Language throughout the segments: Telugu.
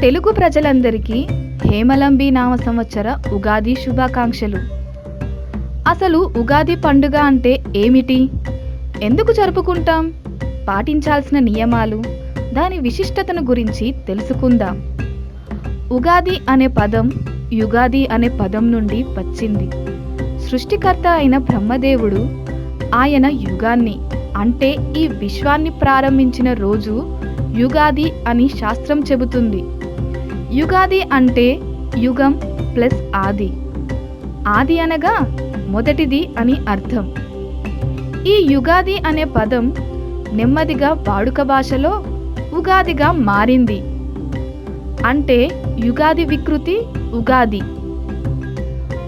తెలుగు ప్రజలందరికీ హేమలంబి నామ సంవత్సర ఉగాది శుభాకాంక్షలు. అసలు ఉగాది పండుగ అంటే ఏమిటి, ఎందుకు జరుపుకుంటాం, పాటించాల్సిన నియమాలు, దాని విశిష్టతను గురించి తెలుసుకుందాం. ఉగాది అనే పదం యుగాది అనే పదం నుండి వచ్చింది. సృష్టికర్త అయిన బ్రహ్మదేవుడు ఆయన యుగాన్ని అంటే ఈ విశ్వాన్ని ప్రారంభించిన రోజు యుగాది అని శాస్త్రం చెబుతుంది. యుగాది అంటే యుగం ప్లస్ ఆది. ఆది అనగా మొదటిది అని అర్థం. ఈ యుగాది అనే పదం నెమ్మదిగా వాడుక భాషలో ఉగాదిగా మారింది. అంటే యుగాది వికృతి ఉగాది.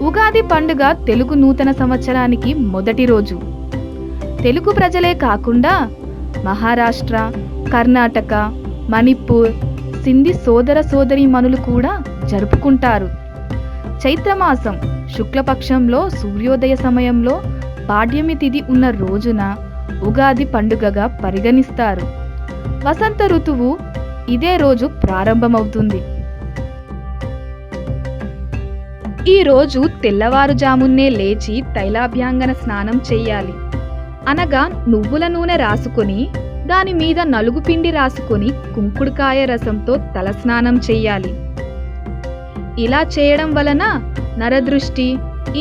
ఉగాది పండుగ తెలుగు నూతన సంవత్సరానికి మొదటి రోజు. తెలుగు ప్రజలే కాకుండా మహారాష్ట్ర, కర్ణాటక, మణిపూర్, సింధీ సోదర సోదరీమణులు కూడా జరుపుకుంటారు. చైత్రమాసం శుక్లపక్షంలో సూర్యోదయ సమయంలో పాడ్యమి తిథి ఉన్న రోజున ఉగాది పండుగగా పరిగణిస్తారు. వసంత ఋతువు ఇదే రోజు ప్రారంభమవుతుంది. ఈ రోజు తెల్లవారుజామున్నే లేచి తైలాభ్యంగన స్నానం చేయాలి. అనగా నువ్వుల నూనె రాసుకొని దాని మీద నలుగు పిండి రాసుకొని కుంకుడుకాయ రసంతో తలస్నానం చెయ్యాలి. ఇలా చేయడం వలన నరదృష్టి,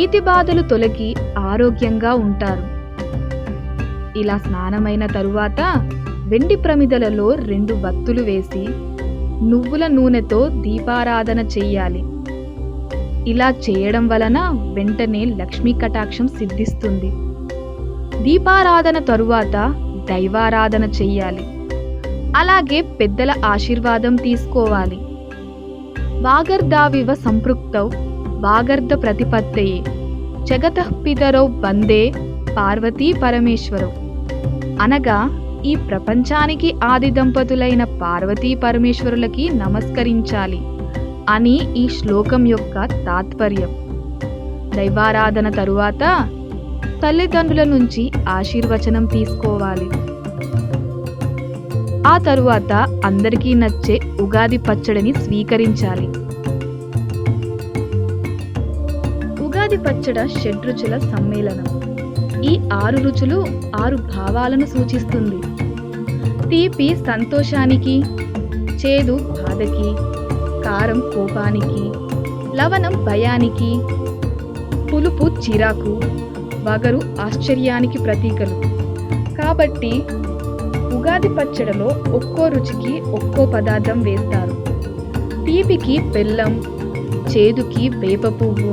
ఈతి బాధలు తొలగి ఆరోగ్యంగా ఉంటారు. ఇలా స్నానమైన తరువాత వెండి ప్రమిదలలో 2 వత్తులు వేసి నువ్వుల నూనెతో దీపారాధన చెయ్యాలి. ఇలా చేయడం వలన వెంటనే లక్ష్మీ కటాక్షం సిద్ధిస్తుంది. దీపారాధన తరువాత దైవారాధన చెయ్యాలి. అలాగే పెద్దల ఆశీర్వాదం తీసుకోవాలి. వాగర్ధావివ సంపృక్తౌ వాగర్ధ ప్రతిపత్తయే జగతః పితరౌ వందే పార్వతీ పరమేశ్వరౌ. అనగా ఈ ప్రపంచానికి ఆది దంపతులైన పార్వతీ పరమేశ్వరులకి నమస్కరించాలి అని ఈ శ్లోకం యొక్క తాత్పర్యం. దైవారాధన తరువాత తల్లిదండ్రుల నుంచి ఆశీర్వచనం తీసుకోవాలి. ఆ తరువాత అందరికీ నచ్చే ఉగాది పచ్చడిని స్వీకరించాలి. ఉగాది పచ్చడ షడ్రుచుల సమ్మేళనం. ఈ 6 రుచులు 6 భావాలను సూచిస్తుంది. తీపి సంతోషానికి, చేదు బాధకి, కారం కోపానికి, లవణం భయానికి, పులుపు చిరాకు, వగరు ఆశ్చర్యానికి ప్రతీకలు. కాబట్టి ఉగాది పచ్చడిలో ఒక్కో రుచికి ఒక్కో పదార్థం వేస్తారు. తీపికి బెల్లం, చేదుకి వేప పువ్వు,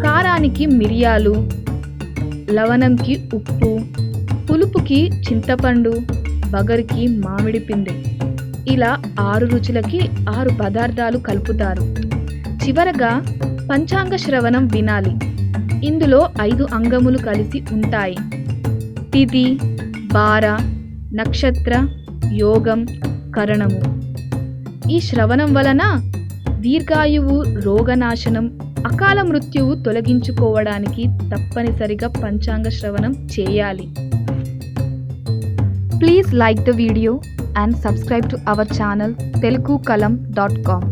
కారానికి మిరియాలు, లవణంకి ఉప్పు, పులుపుకి చింతపండు, వగరుకి మామిడి పిండి. ఇలా 6 రుచులకి 6 పదార్థాలు కలుపుతారు. చివరగా పంచాంగ శ్రవణం వినాలి. ఇందులో 5 అంగములు కలిసి ఉంటాయి. తిథి, వార, నక్షత్ర, యోగం, కరణము. ఈ శ్రవణం వలన దీర్ఘాయువు, రోగనాశనం, అకాల మృత్యువు తొలగించుకోవడానికి తప్పనిసరిగా పంచాంగ శ్రవణం చేయాలి. Please like the video and subscribe to our channel telugukalam.com.